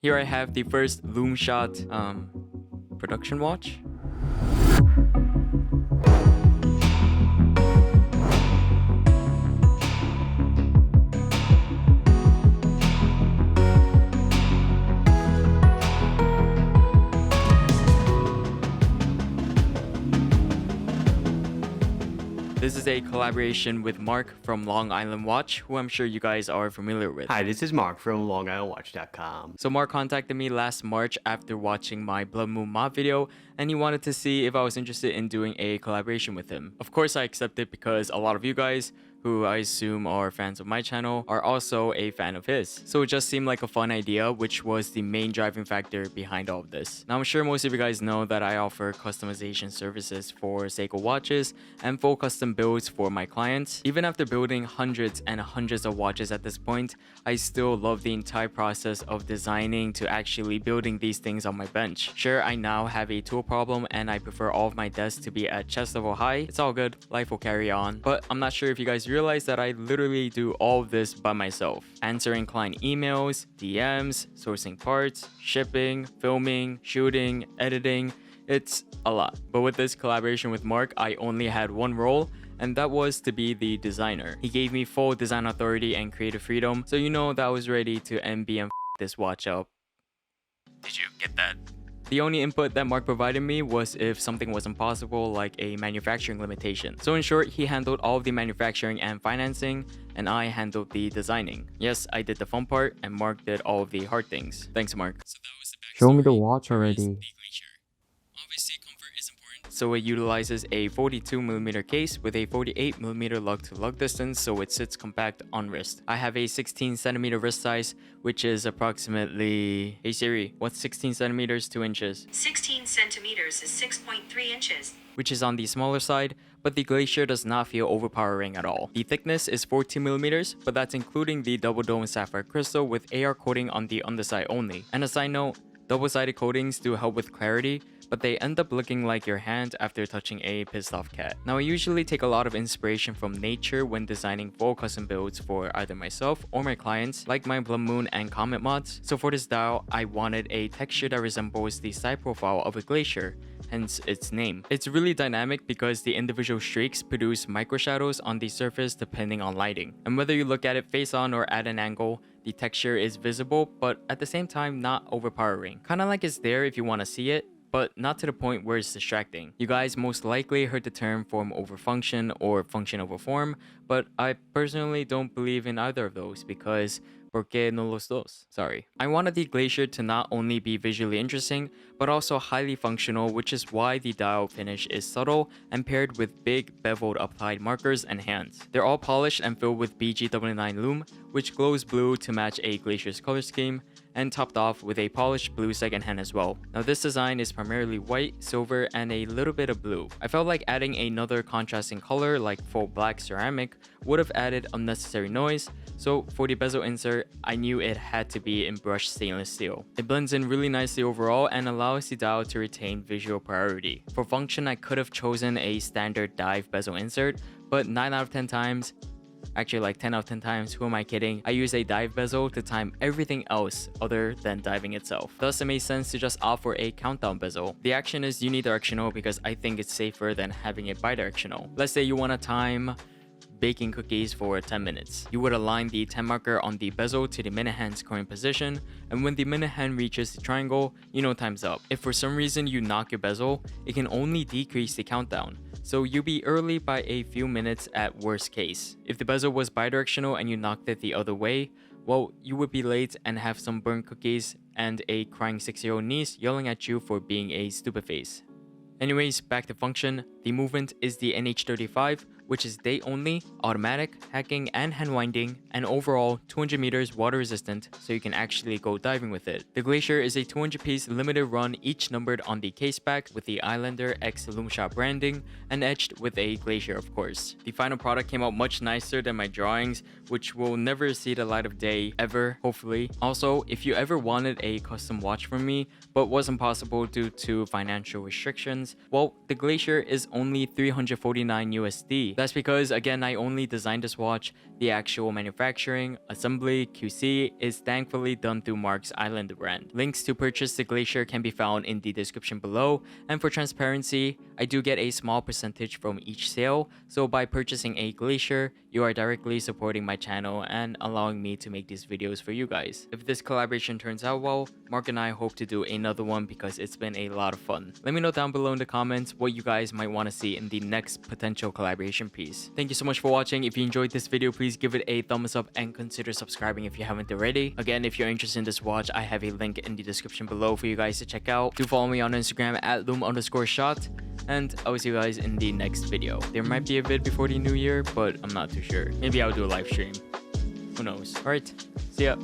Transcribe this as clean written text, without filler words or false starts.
Here I have the first Lume shot production watch. This is a collaboration with Marc from Long Island Watch, who I'm sure you guys are familiar with. Hi, this is Marc from LongIslandWatch.com. So Marc contacted me last March after watching my Blood Moon mod video, and he wanted to see if I was interested in doing a collaboration with him. Of course I accepted because a lot of you guys, who I assume are fans of my channel, are also a fan of his. So it just seemed like a fun idea, which was the main driving factor behind all of this. Now I'm sure most of you guys know that I offer customization services for Seiko watches and full custom builds for my clients. Even after building hundreds and hundreds of watches at this point, I still love the entire process of designing to actually building these things on my bench. Sure, I now have a tool problem and I prefer all of my desks to be at chest level high. It's all good, life will carry on. But I'm not sure if you guys realize that I literally do all of this by myself. Answering client emails, DMs, sourcing parts, shipping, filming, shooting, editing. It's a lot. But with this collaboration with Marc, I only had one role, and that was to be the designer. He gave me full design authority and creative freedom, so you know that I was ready to MB and this watch up. Did you get that? The only input that Marc provided me was if something was impossible, like a manufacturing limitation. So in short, he handled all of the manufacturing and financing, and I handled the designing. Yes, I did the fun part, and Marc did all of the hard things. Thanks, Marc. So that was the Show me the backstory. watch Here is already. the Glacier. Obviously, comfort is important, so it utilizes a 42mm case with a 48mm lug-to-lug distance, so it sits compact on wrist. I have a 16cm wrist size, which is approximately... Hey Siri, what's 16 centimeters, 2 inches? 16 centimeters is 6.3 inches. Which is on the smaller side, but the Glacier does not feel overpowering at all. The thickness is 14mm, but that's including the double dome sapphire crystal with AR coating on the underside only. And a side note, double-sided coatings do help with clarity, but they end up looking like your hand after touching a pissed off cat. Now I usually take a lot of inspiration from nature when designing full custom builds for either myself or my clients, like my Blood Moon and Comet mods. So for this dial, I wanted a texture that resembles the side profile of a glacier, hence its name. It's really dynamic because the individual streaks produce micro shadows on the surface depending on lighting. And whether you look at it face on or at an angle, the texture is visible, but at the same time not overpowering. Kinda like it's there if you want to see it, but not to the point where it's distracting. You guys most likely heard the term form over function or function over form, but I personally don't believe in either of those because ¿por qué no los dos? Sorry. I wanted the Glacier to not only be visually interesting, but also highly functional, which is why the dial finish is subtle and paired with big beveled applied markers and hands. They're all polished and filled with BG99 Lume, which glows blue to match a Glacier's color scheme, and topped off with a polished blue second hand as well. Now this design is primarily white, silver, and a little bit of blue. I felt like adding another contrasting color like full black ceramic would have added unnecessary noise, so for the bezel insert, I knew it had to be in brushed stainless steel. It blends in really nicely overall and allows the dial to retain visual priority. For function, I could have chosen a standard dive bezel insert, but 9 out of 10 times, actually like 10 out of 10 times, who am I kidding, I use a dive bezel to time everything else other than diving itself. Thus it made sense to just opt for a countdown bezel. The action is unidirectional because I think it's safer than having it bidirectional. Let's say you want to time baking cookies for 10 minutes. You would align the 10 marker on the bezel to the minute hand's current position, and when the minute hand reaches the triangle, you know time's up. If for some reason you knock your bezel, it can only decrease the countdown, so you'll be early by a few minutes at worst case. If the bezel was bidirectional and you knocked it the other way, well, you would be late and have some burnt cookies and a crying 6-year-old niece yelling at you for being a stupid face. Anyways, back to function. The movement is the NH35, which is day only, automatic, hacking, and hand winding, and overall 200 meters water resistant, so you can actually go diving with it. The Glacier is a 200 piece limited run, each numbered on the case back with the Islander X Lume Shot branding, and etched with a Glacier of course. The final product came out much nicer than my drawings, which will never see the light of day ever, hopefully. Also, if you ever wanted a custom watch from me, but wasn't possible due to financial restrictions, well, the Glacier is only $349 USD. That's because, again, I only designed this watch. The actual manufacturing, assembly, QC is thankfully done through Marc's Islander brand. Links to purchase the Glacier can be found in the description below, and for transparency, I do get a small percentage from each sale, so by purchasing a Glacier, you are directly supporting my channel and allowing me to make these videos for you guys. If this collaboration turns out well, Marc and I hope to do another one because it's been a lot of fun. Let me know down below in the comments what you guys might want to see in the next potential collaboration piece. Thank you so much for watching. If you enjoyed this video, please give it a thumbs up and consider subscribing if you haven't already. Again, if you're interested in this watch, I have a link in the description below for you guys to check out. Do follow me on Instagram at Lume_shot, and I will see you guys in the next video. There might be a vid before the new year, but I'm not too sure. Maybe I'll do a live stream. Who knows? Alright, see ya.